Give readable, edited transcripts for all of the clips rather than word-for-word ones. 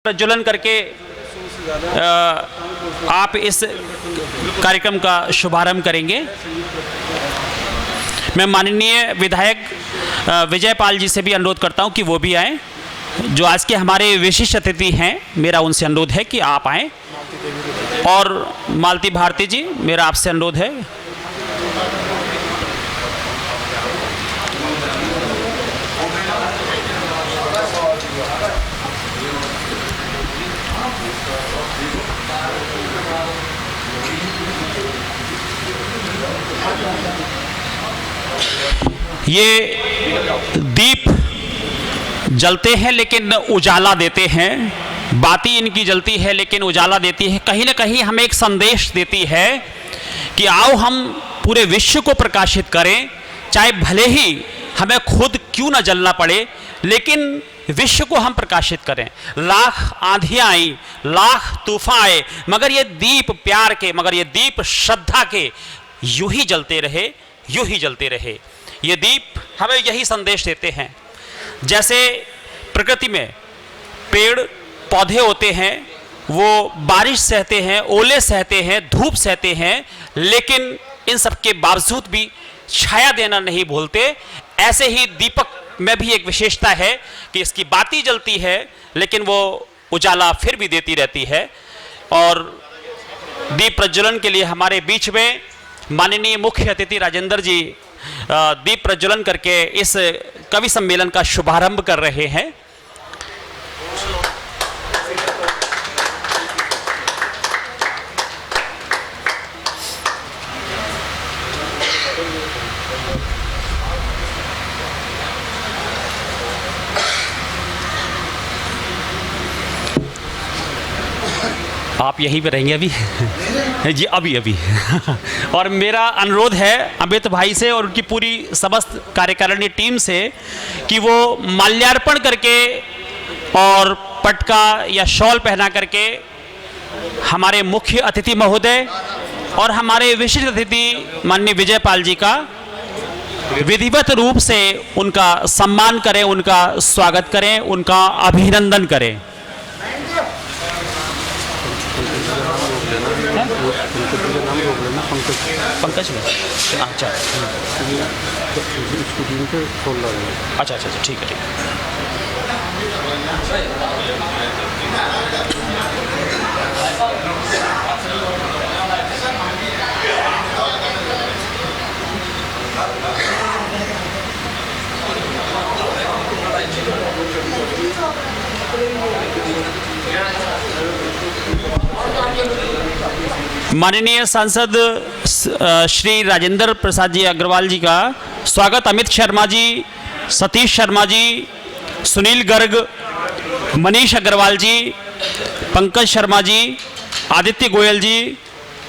प्रज्वलन करके आप इस कार्यक्रम का शुभारंभ करेंगे। मैं माननीय विधायक विजय पाल जी से भी अनुरोध करता हूं कि वो भी आएँ, जो आज के हमारे विशिष्ट अतिथि हैं। मेरा उनसे अनुरोध है कि आप आएँ। और मालती भारती जी, मेरा आपसे अनुरोध है। ये दीप जलते हैं लेकिन उजाला देते हैं। बाती इनकी जलती है लेकिन उजाला देती है। कहीं ना कहीं हमें एक संदेश देती है कि आओ हम पूरे विश्व को प्रकाशित करें, चाहे भले ही हमें खुद क्यों ना जलना पड़े, लेकिन विश्व को हम प्रकाशित करें। लाख आंधियां आई, लाख तूफान आए, मगर ये दीप प्यार के, मगर ये दीप श्रद्धा के यूं ही जलते रहे, यूं ही जलते रहे। ये दीप हमें यही संदेश देते हैं। जैसे प्रकृति में पेड़ पौधे होते हैं, वो बारिश सहते हैं, ओले सहते हैं, धूप सहते हैं, लेकिन इन सब के बावजूद भी छाया देना नहीं भूलते। ऐसे ही दीपक में भी एक विशेषता है कि इसकी बाती जलती है लेकिन वो उजाला फिर भी देती रहती है। और दीप प्रज्वलन के लिए हमारे बीच में माननीय मुख्य अतिथि राजेंद्र जी दीप प्रज्वलन करके इस कवि सम्मेलन का शुभारंभ कर रहे हैं। आप यहीं पे रहेंगे अभी? जी अभी और मेरा अनुरोध है अमित भाई से और उनकी पूरी समस्त कार्यकारिणी टीम से कि वो माल्यार्पण करके और पटका या शॉल पहना करके हमारे मुख्य अतिथि महोदय और हमारे विशिष्ट अतिथि माननीय विजय पाल जी का विधिवत रूप से उनका सम्मान करें, उनका स्वागत करें, उनका अभिनंदन करें। पंकज में अच्छा अच्छा ठीक है। माननीय सांसद श्री राजेंद्र प्रसाद जी अग्रवाल जी का स्वागत अमित शर्मा जी, सतीश शर्मा जी, सुनील गर्ग, मनीष अग्रवाल जी, पंकज शर्मा जी, आदित्य गोयल जी,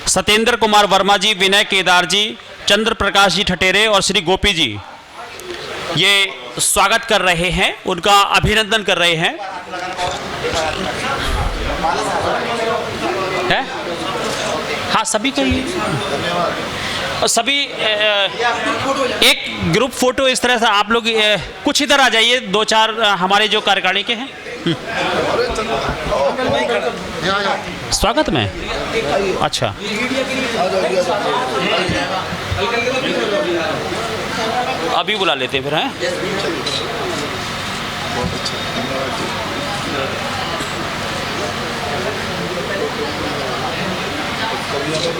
सत्येंद्र कुमार वर्मा जी, विनय केदार जी, चंद्र प्रकाश जी ठटेरे और श्री गोपी जी ये स्वागत कर रहे हैं, उनका अभिनंदन कर रहे हैं। है? हाँ सभी का ही और सभी एक ग्रुप फोटो इस तरह से आप लोग कुछ इधर आ जाइए, दो चार हमारे जो कार्यकारिणी के हैं स्वागत में। अच्छा अभी बुला लेते हैं फिर हैं।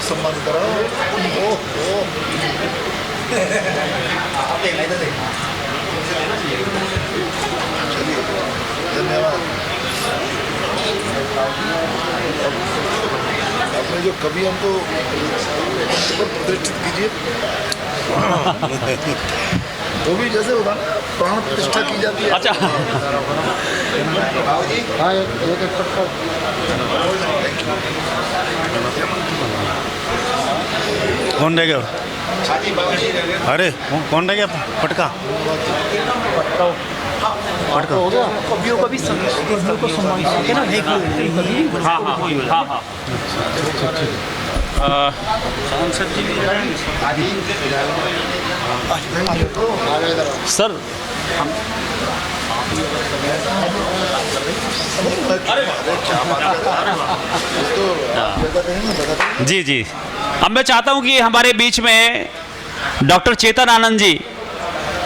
सम्मान करो। चलिए धन्यवाद। आपने जो कभी हमको प्रतिष्ठित कीजिए तो भी जैसे होगा प्राण प्रतिष्ठा की जाती है। अच्छा हाँ एक कौन रह गया? अरे कौन रह गया? पटका पटका हो गया। कवियों का भी कवियों को सम्मान करके ना एक हाँ हाँ हाँ हाँ सांसद जी सर हम जी जी। अब मैं चाहता हूं कि हमारे बीच में डॉक्टर चेतन आनंद जी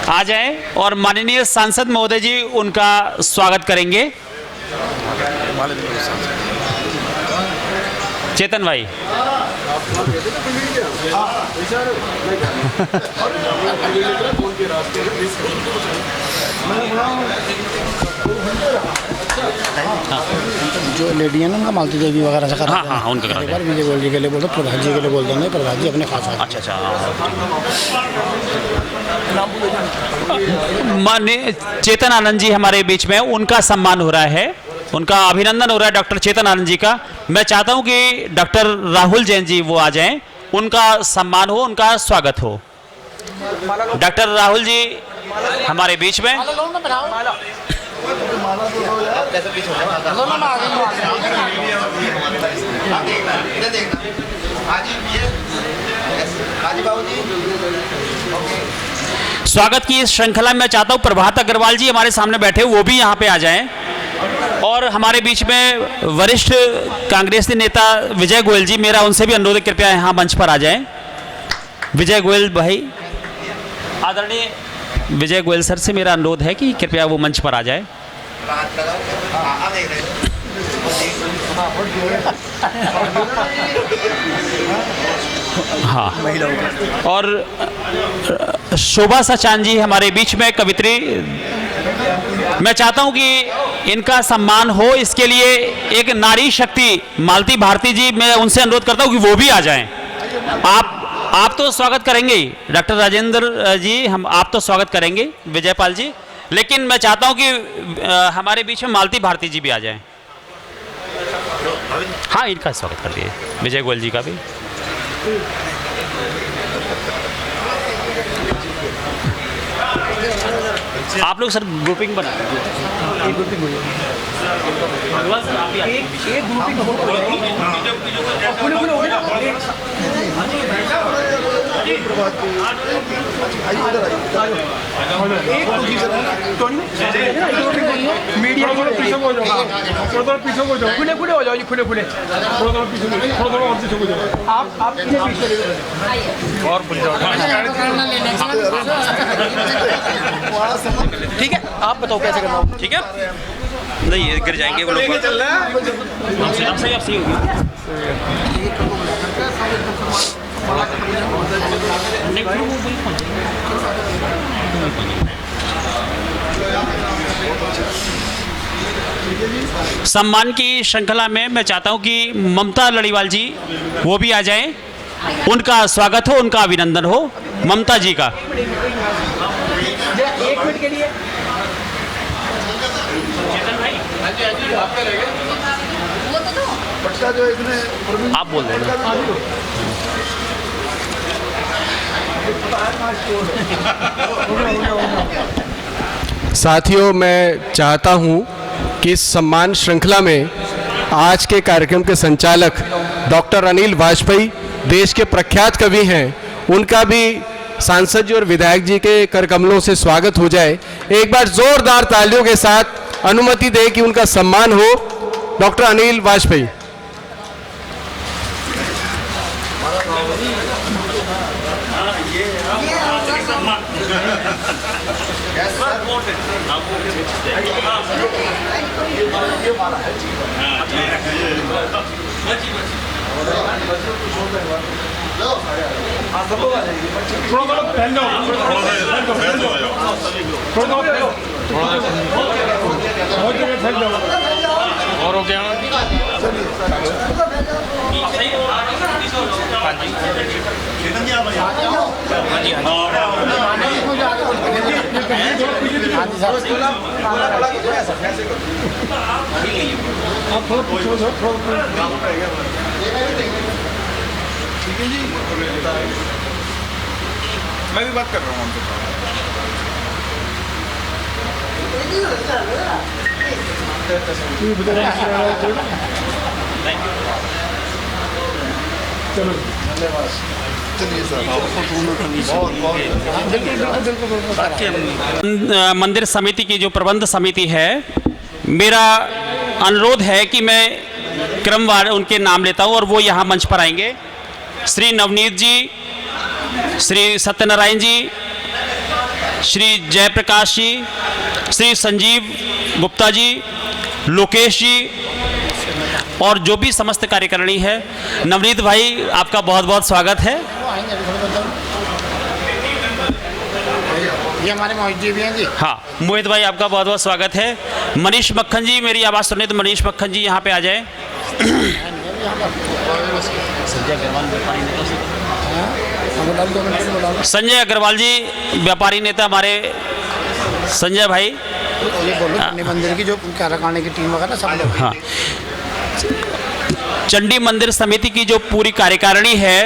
आ जाएं और माननीय सांसद महोदय जी उनका स्वागत करेंगे। चेतन भाई, जो लेडी है ना उनका मालती देवी वगैरह से करा हाँ, उनका करा एक बार विजय गोयल जी के लिए बोल दो, प्रधान जी के लिए बोल दो, नहीं प्रधान जी अपने खास आदमी। अच्छा। माननीय चेतन आनंद जी हमारे बीच में, उनका सम्मान हो रहा है, उनका अभिनंदन हो रहा है डॉक्टर चेतन आनंद जी का। मैं चाहता हूं कि डॉक्टर राहुल जैन जी वो आ जाएं, उनका सम्मान हो, उनका स्वागत हो। डॉक्टर राहुल जी हमारे बीच में। स्वागत की इस श्रृंखला में मैं चाहता हूं प्रभात अग्रवाल जी हमारे सामने बैठे, वो भी यहां पे आ जाएं। और हमारे बीच में वरिष्ठ कांग्रेसी नेता विजय गोयल जी, मेरा उनसे भी अनुरोध है कृपया यहाँ मंच पर आ जाएं। विजय गोयल भाई, आदरणीय विजय गोयल सर से मेरा अनुरोध है कि कृपया वो मंच पर आ जाए। हाँ, और शोभा सचान जी हमारे बीच में कवित्री, मैं चाहता हूं कि इनका सम्मान हो, इसके लिए एक नारी शक्ति मालती भारती जी, मैं उनसे अनुरोध करता हूं कि वो भी आ जाएं। आप तो स्वागत करेंगे ही डॉक्टर राजेंद्र जी, हम आप तो स्वागत करेंगे विजयपाल जी, लेकिन मैं चाहता हूं कि हमारे बीच में मालती भारती जी भी आ जाएं। हाँ, इनका स्वागत कर दिए, विजय गोयल जी का भी। आप लोग सर ग्रुपिंग बना दीजिए। एक ग्रुपिंग हो जाएगी, एक ग्रुपिंग हो खुले खुले हो गया। मीडिया थोड़ा पीछे हो जाओ, थोड़ा पीछे हो जाओ, खुले खुले हो जाओ जी, खुले खुले थोड़ा पीछे, थोड़ा और पीछे हो जाओ। आप पीछे और ठीक है, आप बताओ कैसे करना होगा। ठीक है, नहीं ये गिर जाएंगे वो लोग। सही होगी। सम्मान की श्रृंखला में मैं चाहता हूं कि ममता लड़ीवाल जी वो भी आ जाएं, उनका स्वागत हो, उनका अभिनंदन हो ममता जी का। 1 मिनट के लिए आप बोल रहे हैं। साथियों, मैं चाहता हूं कि इस सम्मान श्रृंखला में आज के कार्यक्रम के संचालक डॉक्टर अनिल वाजपेयी देश के प्रख्यात कवि हैं, उनका भी सांसद जी और विधायक जी के करकमलों से स्वागत हो जाए। एक बार जोरदार तालियों के साथ अनुमति दें कि उनका सम्मान हो। डॉक्टर अनिल वाजपेयी। और हो गया। मैं भी बात कर रहा हूँ उनके साथ। मंदिर समिति की जो प्रबंध समिति है, मेरा अनुरोध है कि मैं क्रमवार उनके नाम लेता हूं और वो यहाँ मंच पर आएंगे। श्री नवनीत जी, श्री सत्यनारायण जी, श्री जयप्रकाश जी, श्री संजीव गुप्ता जी, लोकेश जी और जो भी समस्त कार्यकारिणी है। नवनीत भाई, आपका बहुत बहुत स्वागत है। ये हमारे मोहित जी भी हैं जी। हाँ, मोहित भाई आपका बहुत बहुत स्वागत है। मनीष मक्खन जी, मेरी आवाज़ सुने तो मनीष मक्खन जी यहाँ पे आ जाए। संजय अग्रवाल जी, व्यापारी नेता हमारे संजय भाई। ये बोलो चंडी मंदिर की जो कार्यकारिणी की टीम वगैरह सब लोग। हाँ, चंडी मंदिर समिति की जो पूरी कार्यकारिणी है,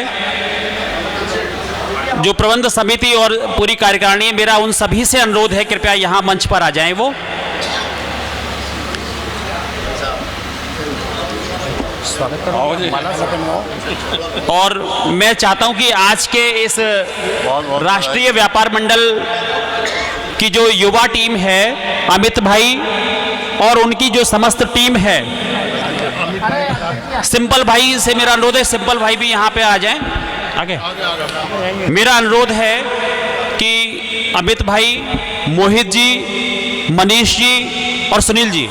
जो प्रबंध समिति और पूरी कार्यकारिणी, मेरा उन सभी से अनुरोध है कृपया यहाँ मंच पर आ जाएं वो। और मैं चाहता हूं कि आज के इस राष्ट्रीय व्यापार मंडल की जो युवा टीम है, अमित भाई और उनकी जो समस्त टीम है, सिंपल भाई से मेरा अनुरोध है, सिंपल भाई भी यहाँ पे आ जाएं आगे। मेरा अनुरोध है कि अमित भाई, मोहित जी, मनीष जी और सुनील जी।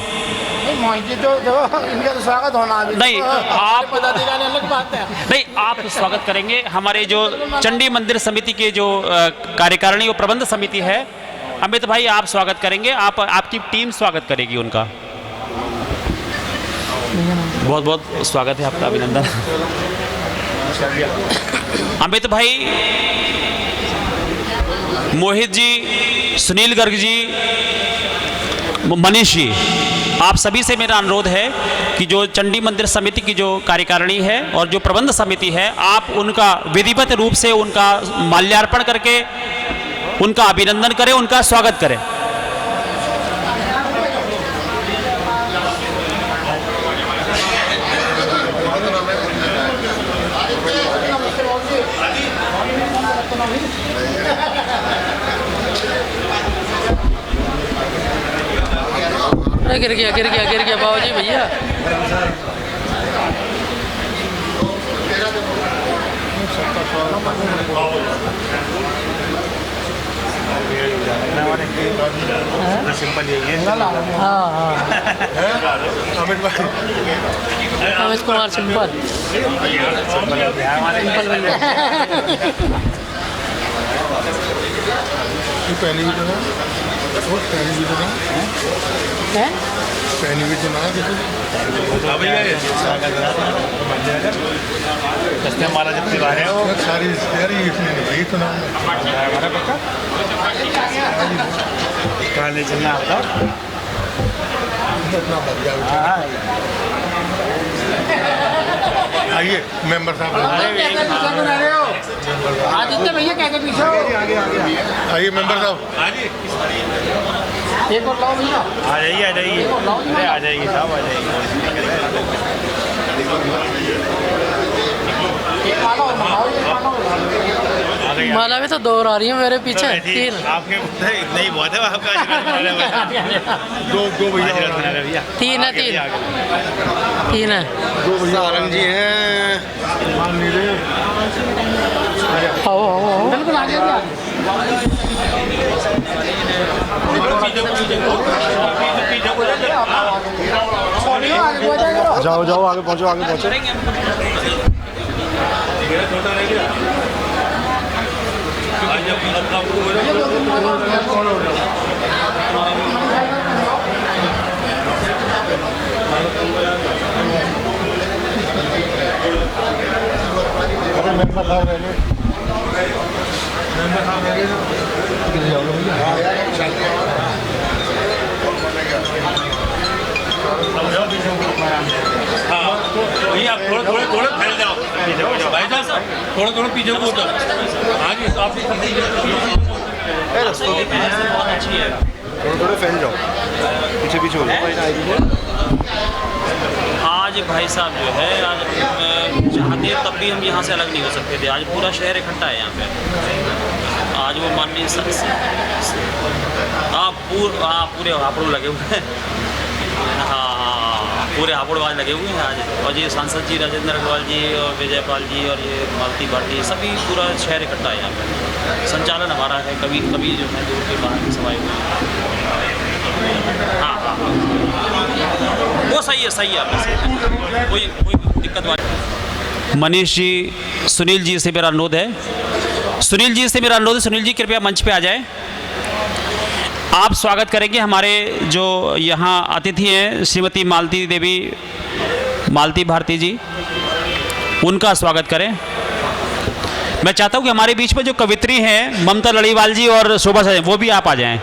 मोहित जी तो देखो, इनका तो स्वागत होना अभी। नहीं, आप पदाधिकारी अलग बात है। नहीं, आप स्वागत करेंगे। हमारे जो चंडी मंदिर समिति के जो कार्यकारिणी और प्रबंध समिति है, अमित भाई आप स्वागत करेंगे, आपकी टीम स्वागत करेगी उनका। बहुत बहुत स्वागत है आपका, अभिनंदन। अमित भाई, मोहित जी, सुनील गर्ग जी, मनीष जी, आप सभी से मेरा अनुरोध है कि जो चंडी मंदिर समिति की जो कार्यकारिणी है और जो प्रबंध समिति है, आप उनका विधिवत रूप से उनका माल्यार्पण करके उनका अभिनंदन करें, उनका स्वागत करें। गिर गया बाबूजी भैया। अमित कुमार सिंपल। पहली भी तो ना हमारा जब त्योहार है वो सारी रिश्तेदारी इसमें नहीं तो ना काले चलना आता इतना बढ़ गया। आइए मेंबर साहब, आदित्य भैया क्या के पीछे आइए मेंबर साहब। एक और लाओ भैया। आ जाइए अरे आ जाइए साहब, आ जाइए। माला में तो दो आ रही है मेरे पीछे, तीन। आपके इतना ही बहुत है आपका। दो भैया, तीन है, तीन है। दो भैया आनंद जी हैं। आओ बिल्कुल आगे जाओ आगे पहुंचो। भैया आप थोड़ा फैल जाओ भाई साहब, थोड़ा पीछे को उतर। हाँ जी, तो आपकी बहुत अच्छी है। थोड़े फैल जाओ, पीछे हो जाओ। आज भाई साहब जो है, आज चाहते तब भी हम यहाँ से अलग नहीं हो सकते थे। आज पूरा शहर इकट्ठा है यहाँ पे। आज वो माननीय पूरे हापड़ू लगे हुए हैं। हाँ, पूरे हापुड़बाज लगे हुए हैं आज। और ये सांसद जी राजेंद्र अग्रवाल जी और विजयपाल जी और ये मालती भारती सभी पूरा शहर इकट्ठा है यहाँ पर। संचालन हमारा है, कभी कभी जो है दूर के बाहर की सभाएँ हाँ, वो सही है आप कोई दिक्कत वाली। मनीष जी, सुनील जी से मेरा अनुरोध है, सुनील जी कृपया मंच पे आ जाएं। आप स्वागत करेंगे हमारे जो यहाँ अतिथि हैं श्रीमती मालती भारती जी, उनका स्वागत करें। मैं चाहता हूँ कि हमारे बीच में जो कवित्री हैं ममता लड़ीवाल जी और शोभा सजन, वो भी आप आ जाएं।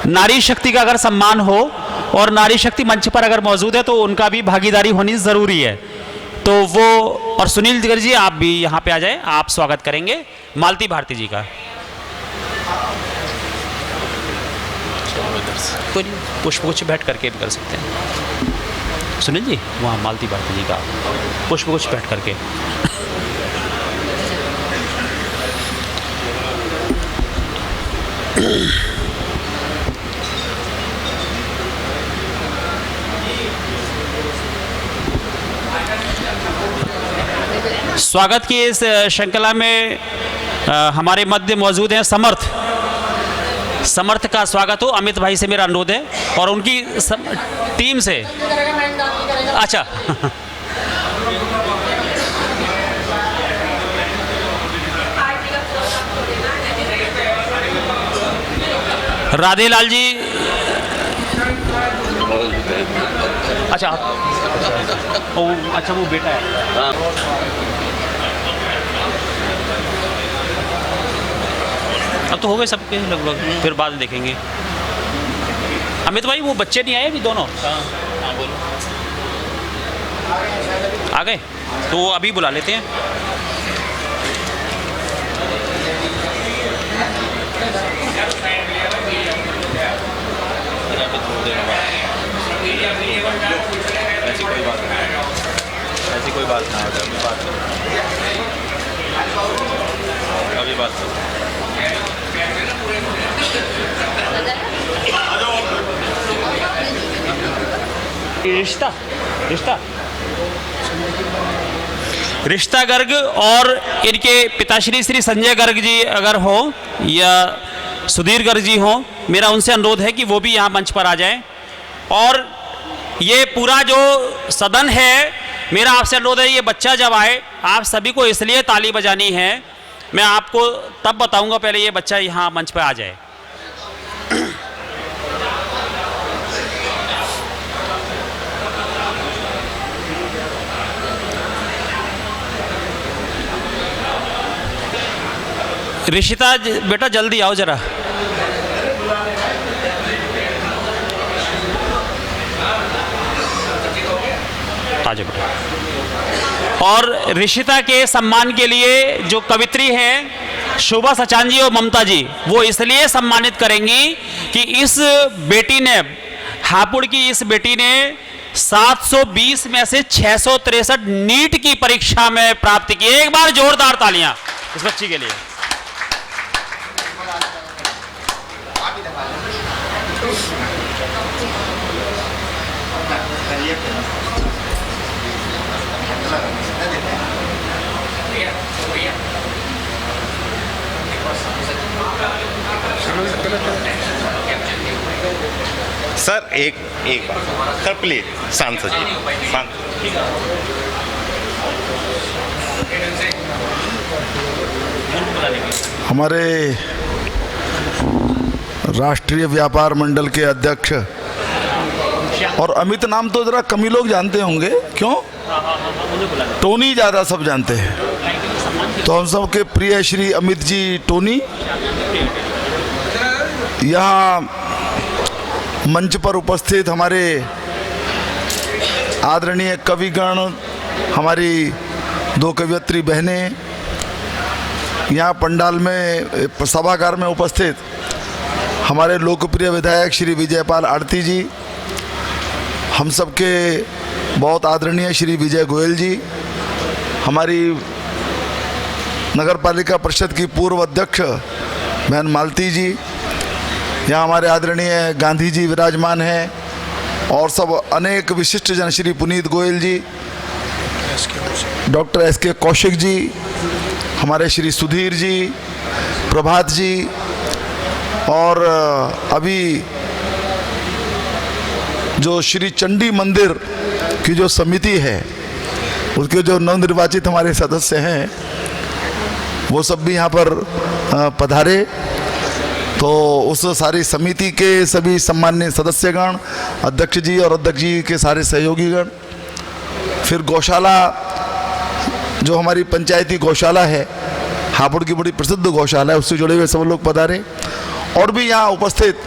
नारी शक्ति का अगर सम्मान हो और नारी शक्ति मंच पर अगर मौजूद है तो उनका भी भागीदारी होनी ज़रूरी है। तो वो और सुनील जी आप भी यहाँ पे आ जाएं, आप स्वागत करेंगे मालती भारती जी का। कोई पुष्पगुच्छ बैठ करके भी कर सकते हैं। सुनील जी वहाँ मालती भारती जी का पुष्पगुच्छ बैठ करके। स्वागत की इस श्रृंखला में हमारे मध्य मौजूद हैं समर्थ का स्वागत हो। अमित भाई से मेरा अनुरोध है और उनकी टीम से। अच्छा राधेलाल जी, अच्छा वो बेटा है। अब तो हो गए सबके लगभग, फिर बाद में देखेंगे। अमित भाई वो बच्चे नहीं आए अभी दोनों? आ गए तो अभी बुला लेते हैं। ऐसी कोई बात ना है, अभी बात रिश्ता गर्ग और इनके पिताश्री श्री संजय गर्ग जी अगर हो या सुधीर गर्ग जी हो, मेरा उनसे अनुरोध है कि वो भी यहाँ मंच पर आ जाएं। और ये पूरा जो सदन है, मेरा आपसे अनुरोध है ये बच्चा जब आए आप सभी को इसलिए ताली बजानी है, मैं आपको तब बताऊंगा, पहले ये बच्चा यहाँ मंच पर आ जाए। ऋषिता बेटा जल्दी आओ जरा। आजा बेटा। और ऋषिता के सम्मान के लिए जो कवित्री हैं शोभा सचान जी और ममता जी, वो इसलिए सम्मानित करेंगी कि इस बेटी ने, हापुड़ की इस बेटी ने 720 में से 663 नीट की परीक्षा में प्राप्त की। एक बार जोरदार तालियां इस बच्ची के लिए। सर एक बात सर प्लीज, सांसद जी शांत। हमारे राष्ट्रीय व्यापार मंडल के अध्यक्ष, और अमित नाम तो ज़रा कम ही लोग जानते होंगे, क्यों? टोनी ज़्यादा सब जानते हैं। तो हम सब के प्रिय श्री अमित जी टोनी यहाँ मंच पर उपस्थित हमारे आदरणीय कविगण, हमारी दो कवियत्री बहनें, यहाँ पंडाल में सभागार में उपस्थित हमारे लोकप्रिय विधायक श्री विजयपाल आरती जी, हम सबके बहुत आदरणीय श्री विजय गोयल जी, हमारी नगर पालिका परिषद की पूर्व अध्यक्ष बहन मालती जी, यहाँ हमारे आदरणीय गांधी जी विराजमान हैं, और सब अनेक विशिष्ट जन, श्री पुनीत गोयल जी, डॉक्टर एस.के. कौशिक जी, हमारे श्री सुधीर जी, प्रभात जी, और अभी जो श्री चंडी मंदिर की जो समिति है उसके जो नवनिर्वाचित हमारे सदस्य हैं वो सब भी यहाँ पर पधारे। तो उस सारी समिति के सभी सम्माननीय सदस्यगण, अध्यक्ष जी और अध्यक्ष जी के सारे सहयोगीगण, फिर गौशाला जो हमारी पंचायती गौशाला है, हापुड़ की बड़ी प्रसिद्ध गौशाला है, उससे जुड़े हुए सब लोग पधारे। और भी यहाँ उपस्थित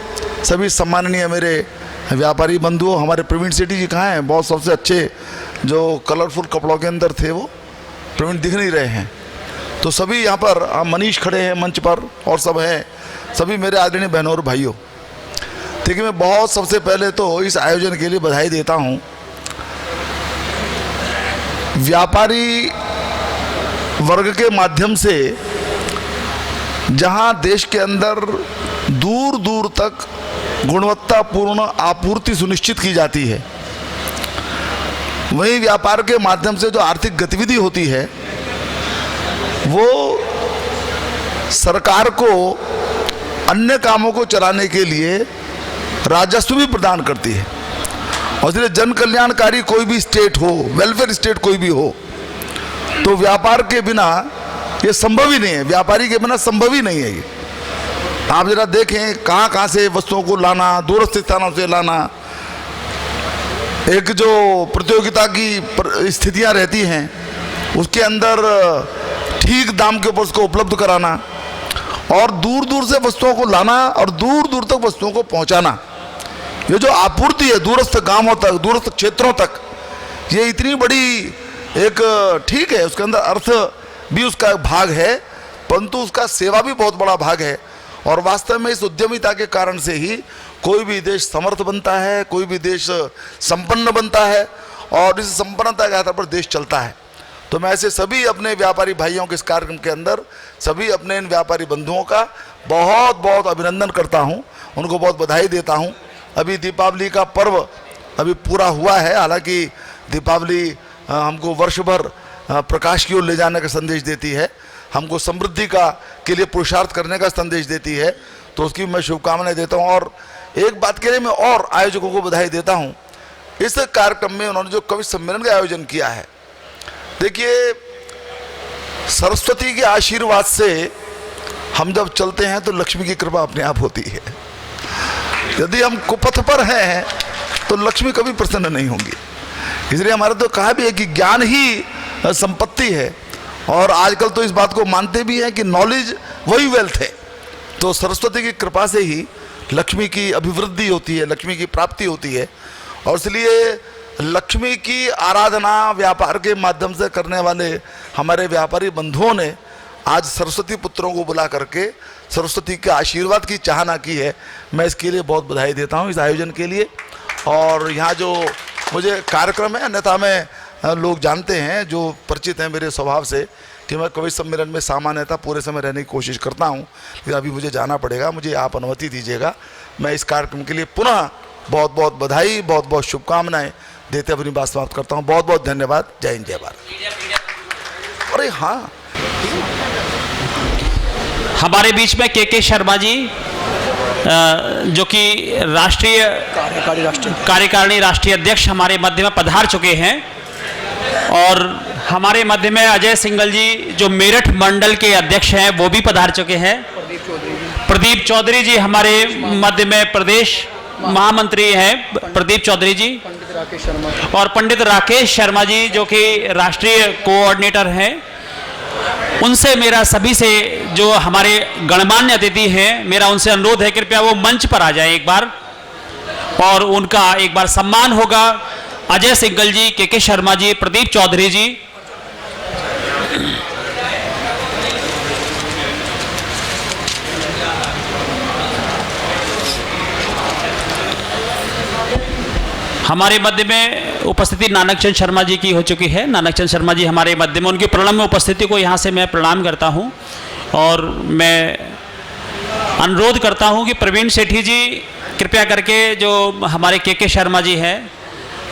सभी सम्माननीय मेरे व्यापारी बंधुओं, हमारे प्रवीण सेठी जी कहाँ हैं? बहुत सबसे अच्छे जो कलरफुल कपड़ों के अंदर थे वो प्रवीण दिख नहीं रहे हैं। तो सभी यहाँ पर मनीष खड़े हैं मंच पर और सब हैं, सभी मेरे आदरणीय बहनों और भाइयों। देखिए, मैं बहुत सबसे पहले तो इस आयोजन के लिए बधाई देता हूँ। व्यापारी वर्ग के माध्यम से जहाँ देश के अंदर दूर दूर तक गुणवत्तापूर्ण आपूर्ति सुनिश्चित की जाती है, वहीं व्यापार के माध्यम से जो आर्थिक गतिविधि होती है वो सरकार को अन्य कामों को चलाने के लिए राजस्व भी प्रदान करती है। और इसलिए जन कल्याणकारी कोई भी स्टेट हो, वेलफेयर स्टेट कोई भी हो, तो व्यापार के बिना ये संभव ही नहीं है, व्यापारी के बिना संभव ही नहीं है ये। आप जरा देखें कहाँ कहाँ से वस्तुओं को लाना, दूरस्थ स्थानों से लाना, एक जो प्रतियोगिता की स्थितियाँ रहती हैं उसके अंदर ठीक दाम के ऊपर उसको उपलब्ध कराना, और दूर दूर से वस्तुओं को लाना और दूर दूर तक वस्तुओं को पहुंचाना, ये जो आपूर्ति है दूरस्थ गांवों तक, दूरस्थ क्षेत्रों तक, ये इतनी बड़ी एक, ठीक है उसके अंदर अर्थ भी उसका भाग है, परंतु उसका सेवा भी बहुत बड़ा भाग है। और वास्तव में इस उद्यमिता के कारण से ही कोई भी देश समर्थ बनता है, कोई भी देश संपन्न बनता है, और इस संपन्नता के आधार पर देश चलता है। तो मैं ऐसे सभी अपने व्यापारी भाइयों के इस कार्यक्रम के अंदर सभी अपने इन व्यापारी बंधुओं का बहुत बहुत अभिनंदन करता हूं, उनको बहुत बधाई देता हूं। अभी दीपावली का पर्व अभी पूरा हुआ है, हालांकि दीपावली हमको वर्ष भर प्रकाश की ओर ले जाने का संदेश देती है, हमको समृद्धि के लिए पुरुषार्थ करने का संदेश देती है, तो उसकी मैं शुभकामनाएं देता हूं। और एक बात के लिए मैं और आयोजकों को बधाई देता हूं, इस कार्यक्रम में उन्होंने जो कवि सम्मेलन का आयोजन किया है, देखिए सरस्वती के आशीर्वाद से हम जब चलते हैं तो लक्ष्मी की कृपा अपने आप होती है। यदि हम कुपथ पर हैं तो लक्ष्मी कभी प्रसन्न नहीं होंगी। इसलिए हमारा तो कहा भी है कि ज्ञान ही संपत्ति है, और आजकल तो इस बात को मानते भी हैं कि नॉलेज वही वेल्थ है। तो सरस्वती की कृपा से ही लक्ष्मी की अभिवृद्धि होती है, लक्ष्मी की प्राप्ति होती है। और इसलिए लक्ष्मी की आराधना व्यापार के माध्यम से करने वाले हमारे व्यापारी बंधुओं ने आज सरस्वती पुत्रों को बुला करके सरस्वती के आशीर्वाद की चाहना की है। मैं इसके लिए बहुत बधाई देता हूँ इस आयोजन के लिए। और यहाँ जो मुझे कार्यक्रम है, अन्यथा मैं लोग जानते हैं जो परिचित हैं मेरे स्वभाव से कि मैं कवि सम्मेलन में सामान्यतः पूरे समय रहने की कोशिश करता हूँ, लेकिन अभी मुझे जाना पड़ेगा, मुझे आप अनुमति दीजिएगा। मैं इस कार्यक्रम के लिए पुनः बहुत बहुत बधाई, बहुत बहुत शुभकामनाएं देते अपनी बात समाप्त करता हूँ। बहुत बहुत धन्यवाद। जय हिंद, जय भारत। अरे हाँ, हमारे बीच में के शर्मा जी जो कि राष्ट्रीय कार्यकारिणी राष्ट्रीय अध्यक्ष हमारे मध्य में पधार चुके हैं, और हमारे मध्य में अजय सिंघल जी जो मेरठ मंडल के अध्यक्ष हैं वो भी पधार चुके हैं। प्रदीप चौधरी जी हमारे मध्य में प्रदेश महामंत्री हैं, प्रदीप चौधरी जी, और पंडित राकेश शर्मा जी जो कि राष्ट्रीय कोऑर्डिनेटर हैं। उनसे मेरा सभी से जो हमारे गणमान्य अतिथि हैं, मेरा उनसे अनुरोध है कृपया वो मंच पर आ जाए एक बार, और उनका एक बार सम्मान होगा। अजय सिंघल जी, के शर्मा जी, प्रदीप चौधरी जी। हमारे मध्य में उपस्थिति नानकचंद शर्मा जी की हो चुकी है। नानकचंद शर्मा जी हमारे मध्य में, उनकी प्रणम्य उपस्थिति को यहाँ से मैं प्रणाम करता हूँ, और मैं अनुरोध करता हूँ कि प्रवीण सेठी जी कृपया करके जो हमारे के शर्मा जी हैं,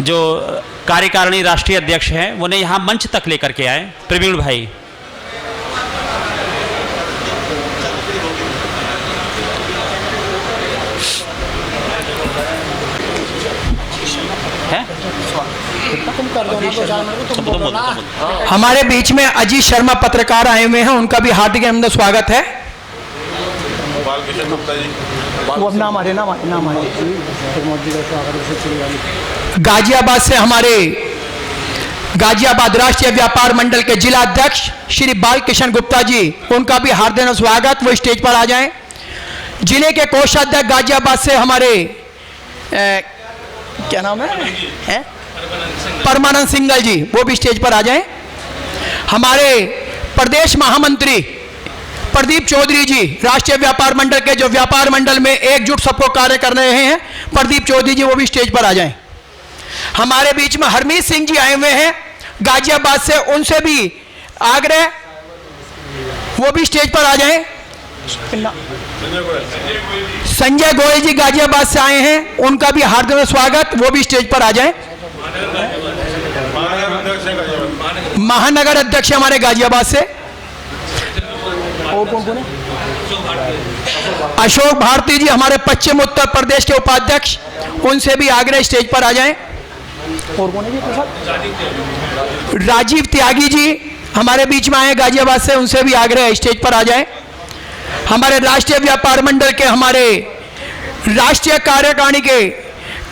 जो कार्यकारिणी राष्ट्रीय अध्यक्ष हैं, उन्हें यहाँ मंच तक लेकर के आए। प्रवीण भाई, हमारे बीच में अजीत शर्मा पत्रकार आए हुए हैं, उनका भी हार्दिक अभिनंदन स्वागत है। वो नाम आ रहे गाजियाबाद से हमारे गाजियाबाद राष्ट्रीय व्यापार मंडल के जिला अध्यक्ष श्री बालकिशन गुप्ता जी, उनका भी हार्दिक स्वागत, वो स्टेज पर आ जाएं। जिले के कोषाध्यक्ष गाजियाबाद से हमारे क्या नाम है परमानंद सिंगल जी, वो भी स्टेज पर आ जाएं। हमारे प्रदेश महामंत्री प्रदीप चौधरी जी, राष्ट्रीय व्यापार मंडल के, जो व्यापार मंडल में एकजुट सबको कार्य कर रहे हैं, प्रदीप चौधरी जी, वो भी स्टेज पर आ जाएं। हमारे बीच में हरमीत सिंह जी आए हुए हैं गाजियाबाद से, उनसे भी आग्रह, वो भी स्टेज पर आ जाएं। संजय गोयल जी गाजियाबाद से आए हैं, उनका भी हार्दिक स्वागत, वो भी स्टेज पर आ जाएं। महानगर अध्यक्ष हमारे गाजियाबाद से, और कौन है? अशोक भारती जी हमारे पश्चिम उत्तर प्रदेश के उपाध्यक्ष, उनसे भी आग्रह स्टेज पर आ जाएं। और कौन है जी? राजीव त्यागी जी हमारे बीच में आए गाजियाबाद से, उनसे भी आग्रह स्टेज पर आ जाएं। हमारे राष्ट्रीय व्यापार मंडल के हमारे राष्ट्रीय कार्यकारिणी के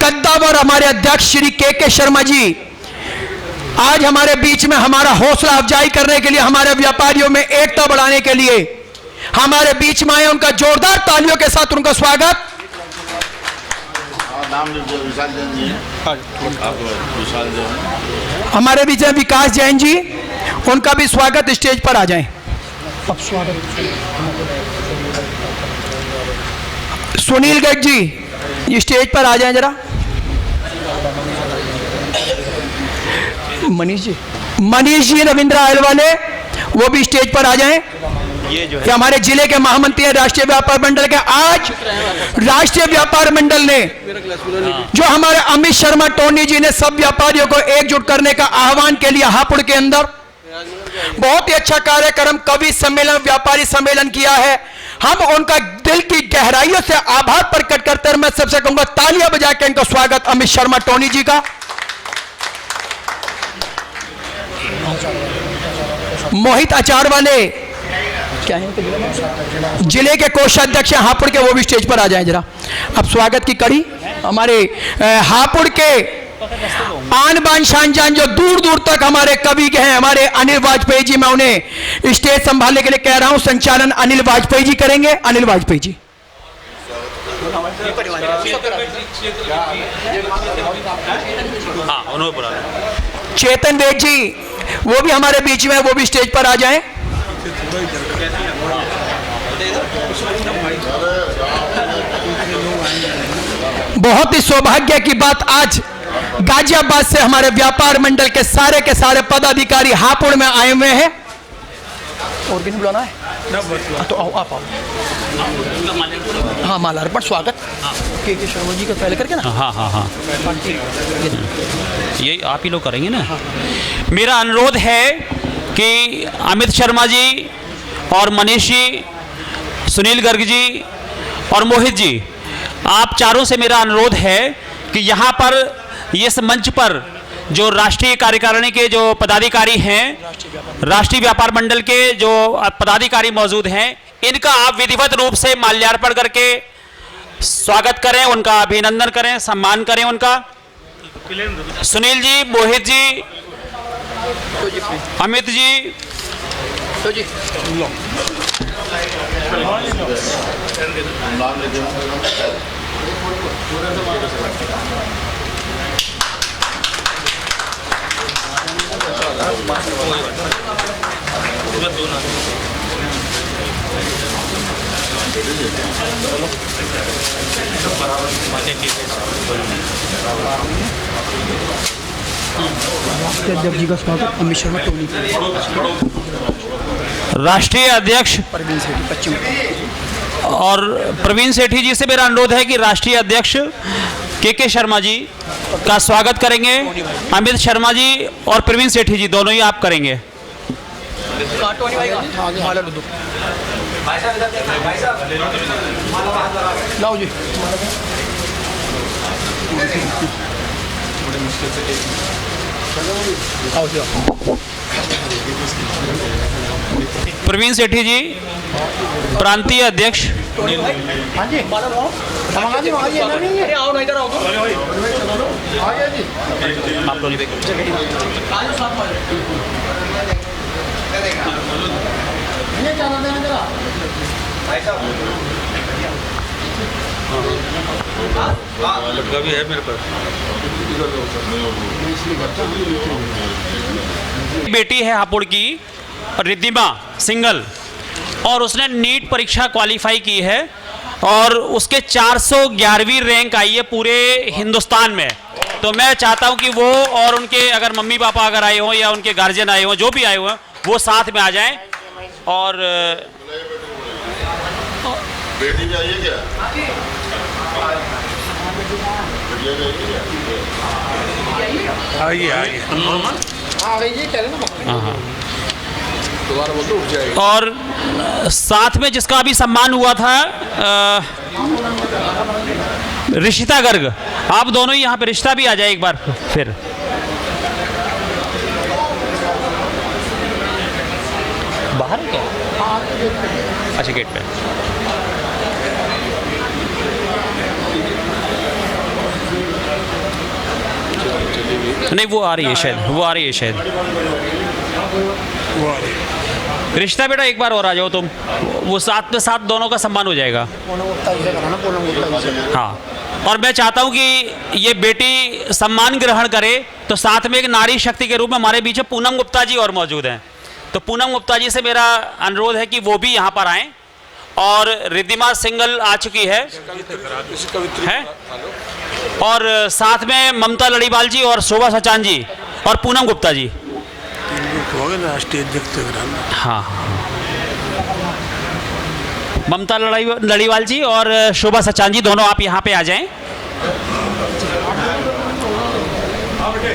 कद्दावर हमारे अध्यक्ष श्री के शर्मा जी आज हमारे बीच में हमारा हौसला अफजाई करने के लिए, हमारे व्यापारियों में एकता बढ़ाने के लिए हमारे बीच में आए। उनका जोरदार तालियों के साथ उनका स्वागत। हमारे बीच में विकास जैन जी, उनका भी स्वागत, स्टेज पर आ जाएं। अब स्वागत सुनील गर्ग जी, ये स्टेज पर आ जाएं जरा। मनीष जी रविंद्र आयल वाले, वो भी स्टेज पर आ जाएं। ये हमारे जिले के महामंत्री हैं राष्ट्रीय व्यापार मंडल के। आज राष्ट्रीय व्यापार मंडल ने, जो हमारे अमित शर्मा टोनी जी ने सब व्यापारियों को एकजुट करने का आह्वान के लिए हापुड़ के अंदर बहुत ही अच्छा कार्यक्रम कवि सम्मेलन, व्यापारी सम्मेलन किया है। हम उनका दिल की गहराइयों से आभार प्रकट करते हैं। मैं सबसे कहूंगा तालियां बजा के इनका स्वागत अमित शर्मा टोनी जी का। मोहित आचार वाले क्या है, जिले के कोषाध्यक्ष हापुड़ के, वो भी स्टेज पर आ जाएं जरा। अब स्वागत की कड़ी हमारे हापुड़ के आन बान शान जान, जो दूर दूर तक हमारे कवि के हैं, हमारे अनिल वाजपेयी जी, मैं उन्हें स्टेज संभालने के लिए कह रहा हूं। संचालन अनिल वाजपेयी जी करेंगे। अनिल वाजपेयी जी। चेतन वेद जी, वो भी हमारे बीच में, वो भी स्टेज पर आ जाएं। बहुत ही सौभाग्य की बात, आज गाजियाबाद से हमारे व्यापार मंडल के सारे पदाधिकारी हापुड़ में आए हुए हैं। और किन्हें बुलाना है? तो आओ, आप आओ। हाँ, मालार्पण स्वागत के शर्मा जी का पहले करके ना। हाँ, ये आप ही लोग करेंगे ना। मेरा अनुरोध है कि अमित शर्मा जी और मनीष जी, सुनील गर्ग जी और मोहित जी, आप चारों से मेरा अनुरोध है कि यहाँ पर इस मंच पर जो राष्ट्रीय कार्यकारिणी के जो पदाधिकारी हैं, राष्ट्रीय व्यापार मंडल के जो पदाधिकारी मौजूद हैं, इनका आप विधिवत रूप से माल्यार्पण करके स्वागत करें, उनका अभिनंदन करें, सम्मान करें उनका। सुनील जी, मोहित जी, अमित जी, अध्यक्ष जी का स्वागत अमित शर्मा टोनी। राष्ट्रीय अध्यक्ष और प्रवीण सेठी जी से मेरा अनुरोध है कि राष्ट्रीय अध्यक्ष के शर्मा जी का स्वागत करेंगे। अमित शर्मा जी और प्रवीण सेठी जी दोनों ही आप करेंगे। लाओ जी। आओ जी। प्रवीण सेठी जी प्रांतीय अध्यक्ष। हाँ जी आओ ना, इधर आओ तो। आप लोग लड़का भी है मेरे पास। बेटी है हापुड़ की रिद्धिमा सिंगल, और उसने नीट परीक्षा क्वालिफाई की है और उसके 411वीं रैंक आई है पूरे हिंदुस्तान में। तो मैं चाहता हूं कि वो और उनके अगर मम्मी पापा अगर आए हों या उनके गार्जियन आए हों, जो भी आए हुए हैं, वो साथ में आ जाएं। और बेटी भी आइए क्या? आइए आइए। और साथ में जिसका अभी सम्मान हुआ था ऋषिता गर्ग, आप दोनों ही यहाँ पे, रिश्ता भी आ जाए एक बार फिर। बाहर है क्या? अच्छा, गेट पे। नहीं, वो आ रही है शायद, वो आ रही है शायद। रिश्ता बेटा एक बार और आ जाओ तुम, वो साथ में साथ दोनों का सम्मान हो जाएगा। हाँ, और मैं चाहता हूँ कि ये बेटी सम्मान ग्रहण करे, तो साथ में एक नारी शक्ति के रूप में हमारे बीच में पूनम गुप्ता जी और मौजूद हैं। तो पूनम गुप्ता जी से मेरा अनुरोध है कि वो भी यहाँ पर आएँ। और रिद्धिमा सिंगल आ चुकी है और साथ में ममता लड़ीवाल जी और शोभा सचान जी और पूनम गुप्ता जी। राष्ट्रीय अध्यक्ष। हाँ, ममता लड़ीवाल जी और शोभा सचान जी दोनों आप यहाँ पे आ जाएं।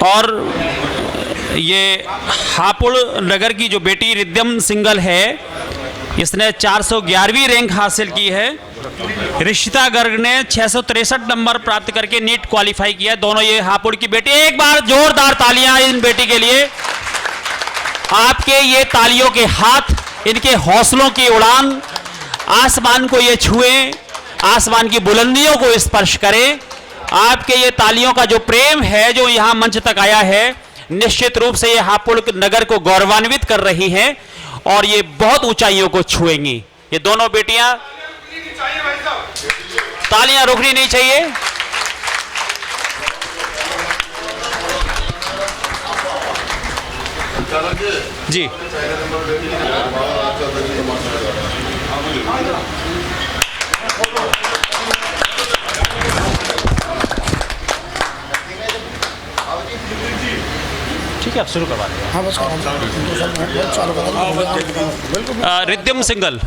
और ये हापुड़ नगर की जो बेटी रिद्धिम सिंगल है, इसने 411वीं रैंक हासिल की है। ऋषिता गर्ग ने 663 नंबर प्राप्त करके नीट क्वालिफाई किया। दोनों ये हापुड़ की बेटी। एक बार जोरदार तालियां इन बेटी के लिए। आपके ये तालियों के हाथ, इनके हौसलों की उड़ान, आसमान को ये छुए, आसमान की बुलंदियों को स्पर्श करें। आपके ये तालियों का जो प्रेम है जो यहाँ मंच तक आया है, निश्चित रूप से ये हापुड़ नगर को गौरवान्वित कर रही हैं और ये बहुत ऊंचाइयों को छुएंगी। ये दोनों बेटियां, तालियां रुकनी नहीं चाहिए। जी, ठीक है, आप शुरू करवा दें। हाँ, बस रिद्धिम सिंगल।